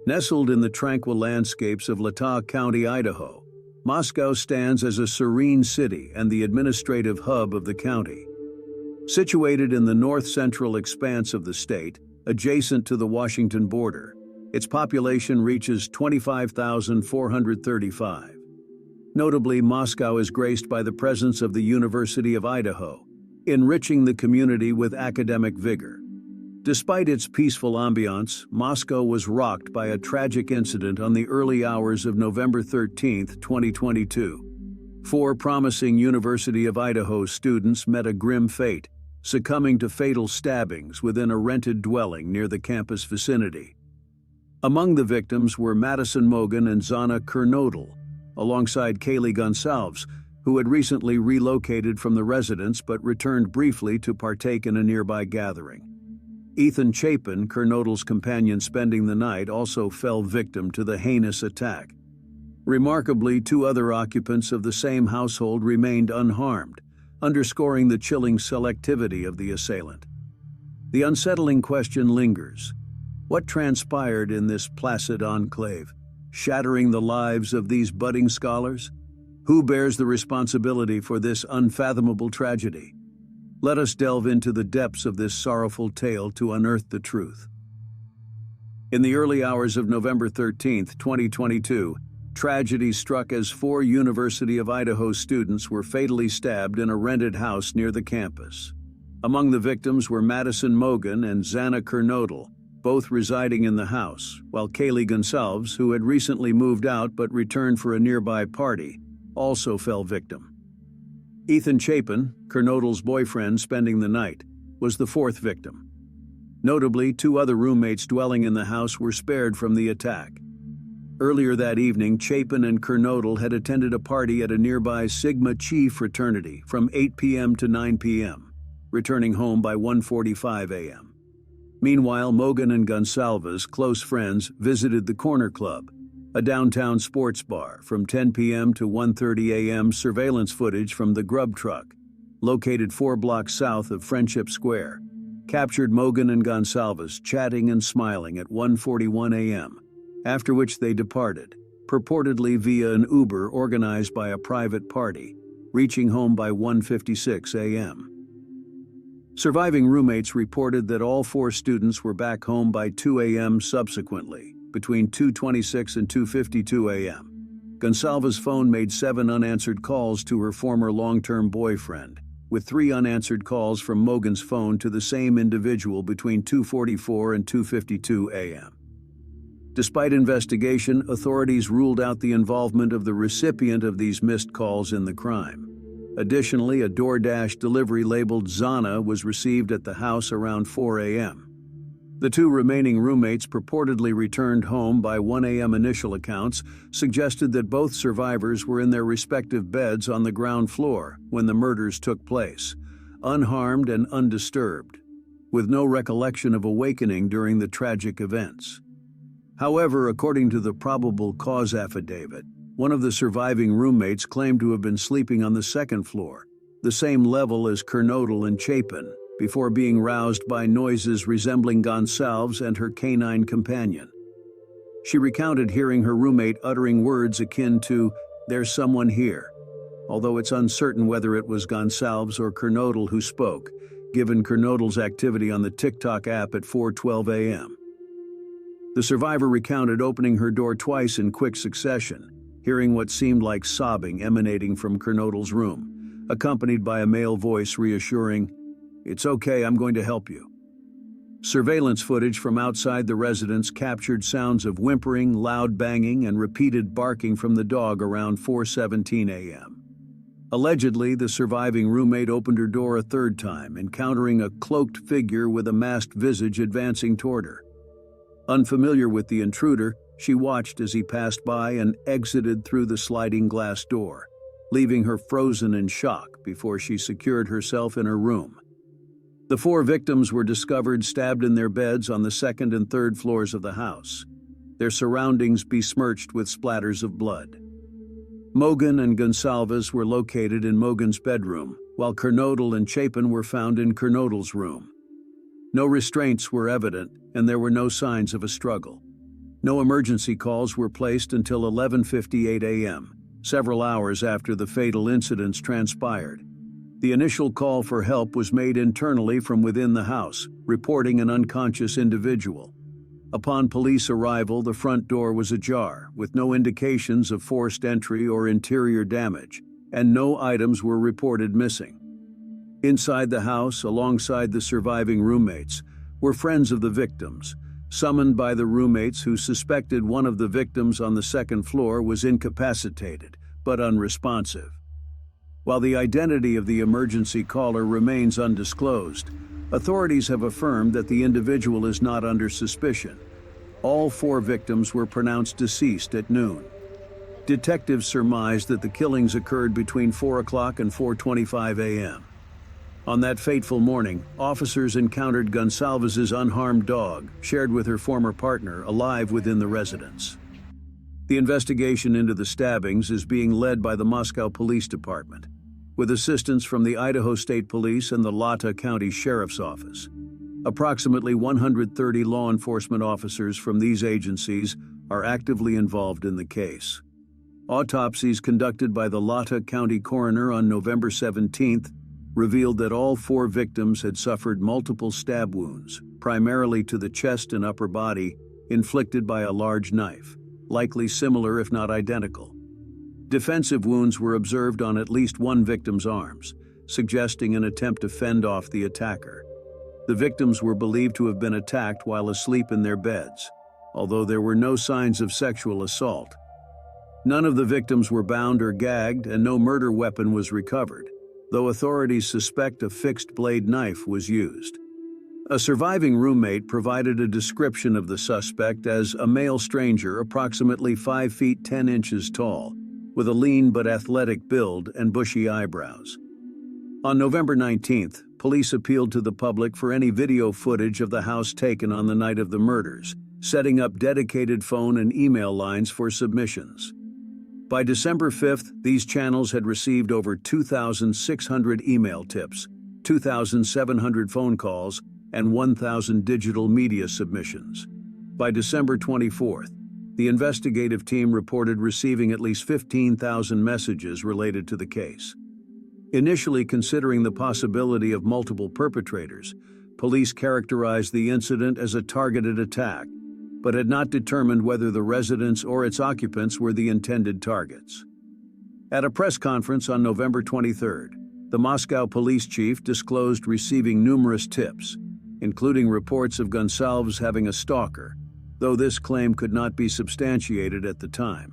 Nestled in the tranquil landscapes of Latah County, Idaho, Moscow stands as a serene city and the administrative hub of the county. Situated in the north-central expanse of the state, adjacent to the Washington border, its population reaches 25,435. Notably, Moscow is graced by the presence of the University of Idaho, enriching the community with academic vigor. Despite its peaceful ambiance, Moscow was rocked by a tragic incident on the early hours of November 13, 2022. 4 promising University of Idaho students met a grim fate, succumbing to fatal stabbings within a rented dwelling near the campus vicinity. Among the victims were Madison Mogan and Zana Kernodle, alongside Kaylee Gonsalves, who had recently relocated from the residence but returned briefly to partake in a nearby gathering. Ethan Chapin, Kernodle's companion spending the night, also fell victim to the heinous attack. Remarkably, 2 other occupants of the same household remained unharmed, underscoring the chilling selectivity of the assailant. The unsettling question lingers. What transpired in this placid enclave, shattering the lives of these budding scholars? Who bears the responsibility for this unfathomable tragedy? Let us delve into the depths of this sorrowful tale to unearth the truth. In the early hours of November 13, 2022, tragedy struck as 4 University of Idaho students were fatally stabbed in a rented house near the campus. Among the victims were Madison Mogan and Zana Kernodle, both residing in the house, while Kaylee Gonsalves, who had recently moved out but returned for a nearby party, also fell victim. Ethan Chapin, Kernodle's boyfriend spending the night, was the 4th victim. Notably, 2 other roommates dwelling in the house were spared from the attack. Earlier that evening, Chapin and Kernodle had attended a party at a nearby Sigma Chi fraternity from 8 p.m. to 9 p.m., returning home by 1:45 a.m. Meanwhile, Mogan and Gonsalves, close friends, visited the Corner Club, a downtown sports bar, from 10 p.m. to 1:30 a.m. Surveillance footage from the Grub Truck, located 4 blocks south of Friendship Square, captured Mogan and Gonsalves chatting and smiling at 1:41 a.m., after which they departed, purportedly via an Uber organized by a private party, reaching home by 1:56 a.m. Surviving roommates reported that all 4 students were back home by 2 a.m. subsequently, between 2:26 and 2:52 a.m. Gonsalves' phone made 7 unanswered calls to her former long-term boyfriend, with 3 unanswered calls from Mogan's phone to the same individual between 2:44 and 2:52 a.m. Despite investigation, authorities ruled out the involvement of the recipient of these missed calls in the crime. Additionally, a DoorDash delivery labeled Zana was received at the house around 4 a.m. The 2 remaining roommates purportedly returned home by 1 a.m. Initial accounts suggested that both survivors were in their respective beds on the ground floor when the murders took place, unharmed and undisturbed, with no recollection of awakening during the tragic events. However, according to the probable cause affidavit, one of the surviving roommates claimed to have been sleeping on the 2nd floor, the same level as Kernodle and Chapin, before being roused by noises resembling Gonsalves and her canine companion. She recounted hearing her roommate uttering words akin to, "There's someone here," although it's uncertain whether it was Gonsalves or Kernodle who spoke, given Kernodle's activity on the TikTok app at 4:12 a.m. The survivor recounted opening her door twice in quick succession, hearing what seemed like sobbing emanating from Kernodle's room, accompanied by a male voice reassuring, "It's okay, I'm going to help you." Surveillance footage from outside the residence captured sounds of whimpering, loud banging, and repeated barking from the dog around 4:17 a.m. Allegedly, the surviving roommate opened her door a 3rd time, encountering a cloaked figure with a masked visage advancing toward her. Unfamiliar with the intruder, she watched as he passed by and exited through the sliding glass door, leaving her frozen in shock before she secured herself in her room. The 4 victims were discovered stabbed in their beds on the 2nd and 3rd floors of the house, their surroundings besmirched with splatters of blood. Mogan and Gonsalves were located in Mogan's bedroom, while Kernodle and Chapin were found in Kernodle's room. No restraints were evident, and there were no signs of a struggle. No emergency calls were placed until 11:58 a.m., several hours after the fatal incidents transpired. The initial call for help was made internally from within the house, reporting an unconscious individual. Upon police arrival, the front door was ajar, with no indications of forced entry or interior damage, and no items were reported missing. Inside the house, alongside the surviving roommates, were friends of the victims, summoned by the roommates who suspected one of the victims on the second floor was incapacitated, but unresponsive. While the identity of the emergency caller remains undisclosed, authorities have affirmed that the individual is not under suspicion. All 4 victims were pronounced deceased at noon. Detectives surmised that the killings occurred between 4 o'clock and 4:25 a.m. On that fateful morning, officers encountered Gonsalves's unharmed dog, shared with her former partner, alive within the residence. The investigation into the stabbings is being led by the Moscow Police Department, with assistance from the Idaho State Police and the Lata County Sheriff's Office. Approximately 130 law enforcement officers from these agencies are actively involved in the case. Autopsies conducted by the Lata County coroner on November 17th revealed that all 4 victims had suffered multiple stab wounds, primarily to the chest and upper body, inflicted by a large knife, likely similar if not identical. Defensive wounds were observed on at least one victim's arms, suggesting an attempt to fend off the attacker. The victims were believed to have been attacked while asleep in their beds, although there were no signs of sexual assault. None of the victims were bound or gagged, and no murder weapon was recovered, though authorities suspect a fixed-blade knife was used. A surviving roommate provided a description of the suspect as a male stranger approximately 5 feet 10 inches tall, with a lean but athletic build and bushy eyebrows. On November 19th, police appealed to the public for any video footage of the house taken on the night of the murders, setting up dedicated phone and email lines for submissions. By December 5th, these channels had received over 2,600 email tips, 2,700 phone calls, and 1,000 digital media submissions. By December 24th, the investigative team reported receiving at least 15,000 messages related to the case. Initially considering the possibility of multiple perpetrators, police characterized the incident as a targeted attack, but had not determined whether the residence or its occupants were the intended targets. At a press conference on November 23rd, the Moscow police chief disclosed receiving numerous tips, including reports of Gonsalves having a stalker, though this claim could not be substantiated at the time.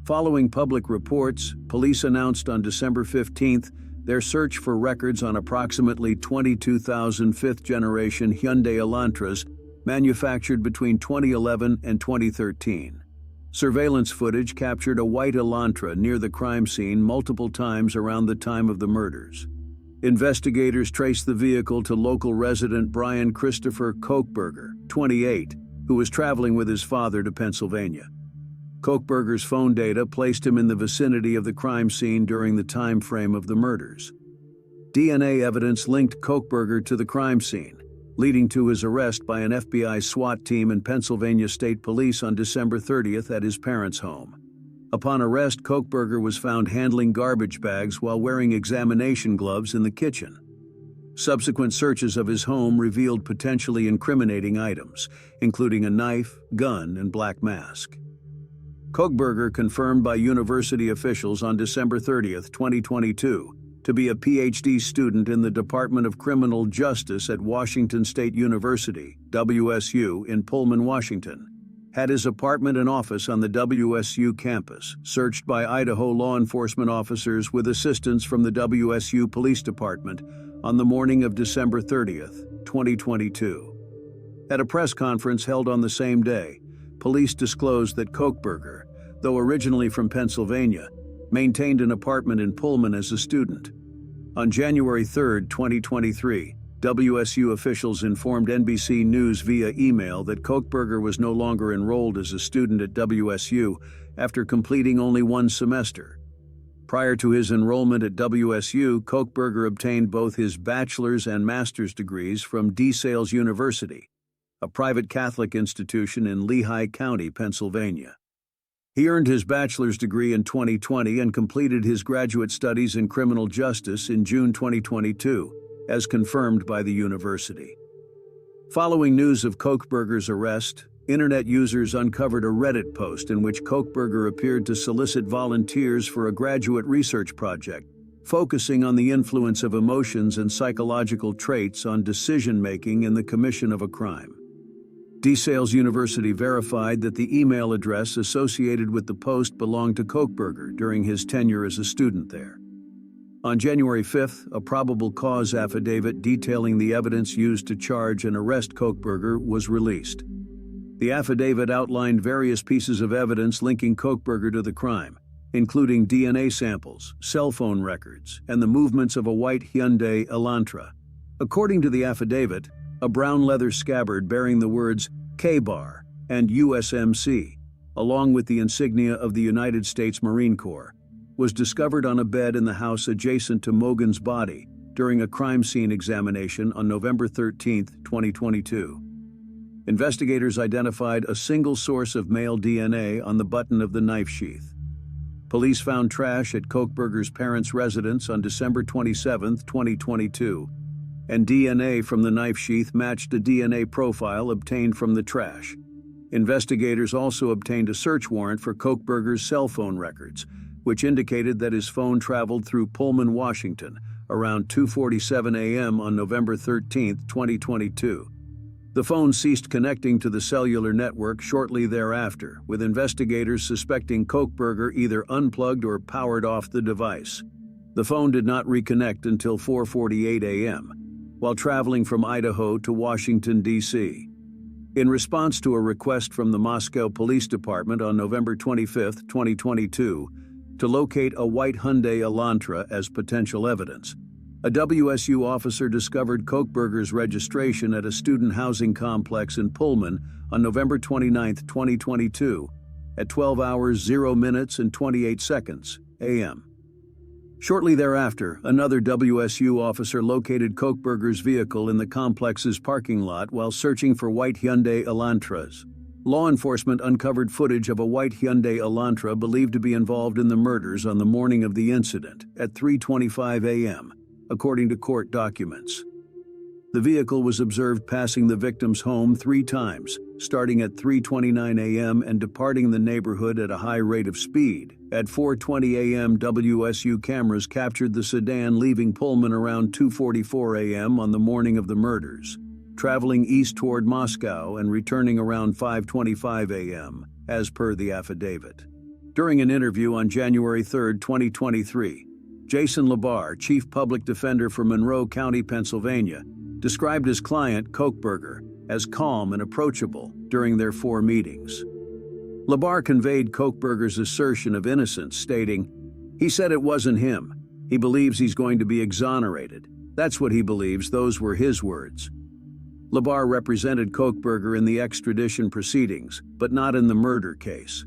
Following public reports, police announced on December 15th their search for records on approximately 22,000 fifth-generation Hyundai Elantras manufactured between 2011 and 2013. Surveillance footage captured a white Elantra near the crime scene multiple times around the time of the murders. Investigators traced the vehicle to local resident Bryan Kohberger, 28, who was traveling with his father to Pennsylvania. Kohberger's phone data placed him in the vicinity of the crime scene during the time frame of the murders. DNA evidence linked Kohberger to the crime scene, leading to his arrest by an FBI SWAT team and Pennsylvania State Police on December 30th at his parents' home. Upon arrest, Kohberger was found handling garbage bags while wearing examination gloves in the kitchen. Subsequent searches of his home revealed potentially incriminating items, including a knife, gun, and black mask. Kohberger confirmed by university officials on December 30th, 2022, to be a PhD student in the Department of Criminal Justice at Washington State University, WSU, in Pullman, Washington, had his apartment and office on the WSU campus searched by Idaho law enforcement officers with assistance from the WSU Police Department on the morning of December 30th, 2022. At a press conference held on the same day, police disclosed that Kohberger, though originally from Pennsylvania, maintained an apartment in Pullman as a student. On January 3, 2023, WSU officials informed NBC News via email that Kohberger was no longer enrolled as a student at WSU after completing only one semester. Prior to his enrollment at WSU, Kohberger obtained both his bachelor's and master's degrees from DeSales University, a private Catholic institution in Lehigh County, Pennsylvania. He earned his bachelor's degree in 2020 and completed his graduate studies in criminal justice in June 2022, as confirmed by the university. Following news of Kohberger's arrest, internet users uncovered a Reddit post in which Kohberger appeared to solicit volunteers for a graduate research project, focusing on the influence of emotions and psychological traits on decision-making in the commission of a crime. DeSales University verified that the email address associated with the post belonged to Kohberger during his tenure as a student there. On January 5th, a probable cause affidavit detailing the evidence used to charge and arrest Kohberger was released. The affidavit outlined various pieces of evidence linking Kohberger to the crime, including DNA samples, cell phone records, and the movements of a white Hyundai Elantra. According to the affidavit, a brown leather scabbard bearing the words K-Bar and USMC, along with the insignia of the United States Marine Corps, was discovered on a bed in the house adjacent to Mogen's body during a crime scene examination on November 13, 2022. Investigators identified a single source of male DNA on the button of the knife sheath. Police found trash at Kohberger's parents' residence on December 27, 2022, and DNA from the knife sheath matched a DNA profile obtained from the trash. Investigators also obtained a search warrant for Kohberger's cell phone records, which indicated that his phone traveled through Pullman, Washington, around 2:47 a.m. on November 13, 2022. The phone ceased connecting to the cellular network shortly thereafter, with investigators suspecting Kohberger either unplugged or powered off the device. The phone did not reconnect until 4:48 a.m., while traveling from Idaho to Washington, D.C. In response to a request from the Moscow Police Department on November 25, 2022, to locate a white Hyundai Elantra as potential evidence, a WSU officer discovered Kohberger's registration at a student housing complex in Pullman on November 29, 2022, at 12 hours 0 minutes and 28 seconds a.m. Shortly thereafter, another WSU officer located Kohberger's vehicle in the complex's parking lot while searching for white Hyundai Elantras. Law enforcement uncovered footage of a white Hyundai Elantra believed to be involved in the murders on the morning of the incident at 3:25 a.m., according to court documents. The vehicle was observed passing the victim's home 3 times, starting at 3:29 a.m. and departing the neighborhood at a high rate of speed. At 4:20 a.m., WSU cameras captured the sedan leaving Pullman around 2:44 a.m. on the morning of the murders, traveling east toward Moscow and returning around 5:25 a.m., as per the affidavit. During an interview on January 3, 2023, Jason Labar, chief public defender for Monroe County, Pennsylvania, described his client, Kohberger, as calm and approachable during their 4 meetings. Labar conveyed Kohberger's assertion of innocence, stating, "He said it wasn't him. He believes he's going to be exonerated. That's what he believes, those were his words." Labar represented Kohberger in the extradition proceedings, but not in the murder case.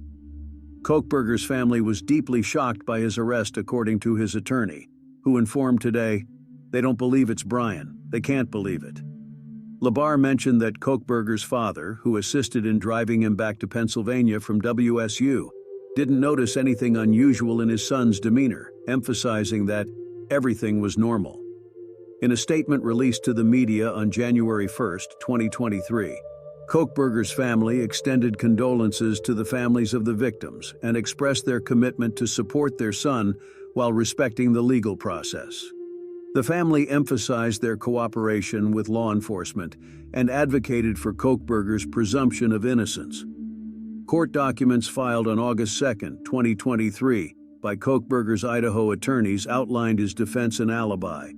Kohberger's family was deeply shocked by his arrest, according to his attorney, who informed Today, "They don't believe it's Bryan. They can't believe it." Labar mentioned that Kohberger's father, who assisted in driving him back to Pennsylvania from WSU, didn't notice anything unusual in his son's demeanor, emphasizing that everything was normal. In a statement released to the media on January 1, 2023, Kohberger's family extended condolences to the families of the victims and expressed their commitment to support their son while respecting the legal process. The family emphasized their cooperation with law enforcement and advocated for Kohberger's presumption of innocence. Court documents filed on August 2, 2023, by Kohberger's Idaho attorneys outlined his defense and alibi,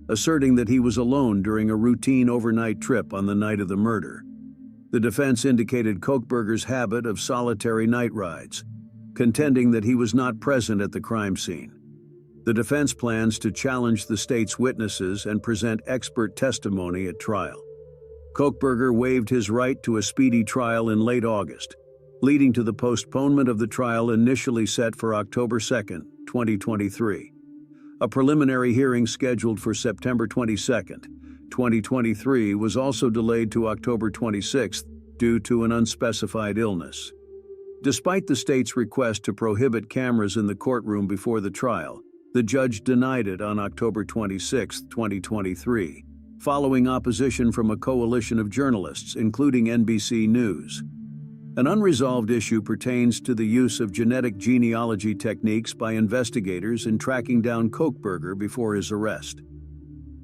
asserting that he was alone during a routine overnight trip on the night of the murder. The defense indicated Kohberger's habit of solitary night rides, contending that he was not present at the crime scene. The defense plans to challenge the state's witnesses and present expert testimony at trial. Kohberger waived his right to a speedy trial in late August, leading to the postponement of the trial initially set for October 2, 2023. A preliminary hearing scheduled for September 22, 2023 was also delayed to October 26 due to an unspecified illness. Despite the state's request to prohibit cameras in the courtroom before the trial, the judge denied it on October 26, 2023, following opposition from a coalition of journalists, including NBC News. An unresolved issue pertains to the use of genetic genealogy techniques by investigators in tracking down Kohberger before his arrest.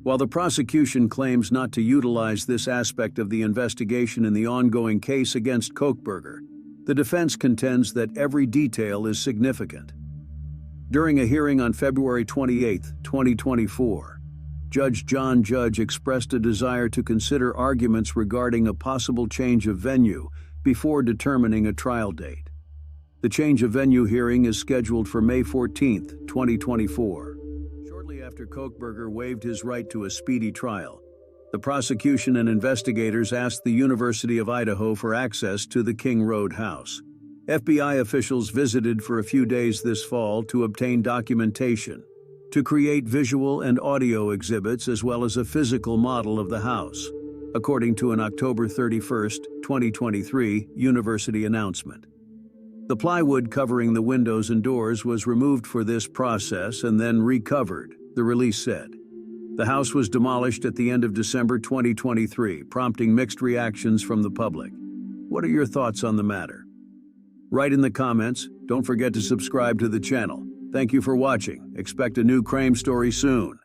While the prosecution claims not to utilize this aspect of the investigation in the ongoing case against Kohberger, the defense contends that every detail is significant. During a hearing on February 28, 2024, Judge John Judge expressed a desire to consider arguments regarding a possible change of venue before determining a trial date. The change of venue hearing is scheduled for May 14, 2024. Shortly after Kohberger waived his right to a speedy trial, the prosecution and investigators asked the University of Idaho for access to the King Road house. FBI officials visited for a few days this fall to obtain documentation, to create visual and audio exhibits as well as a physical model of the house, according to an October 31, 2023 university announcement. The plywood covering the windows and doors was removed for this process and then recovered, the release said. The house was demolished at the end of December 2023, prompting mixed reactions from the public. What are your thoughts on the matter? Write in the comments. Don't forget to subscribe to the channel. Thank you for watching. Expect a new crime story soon.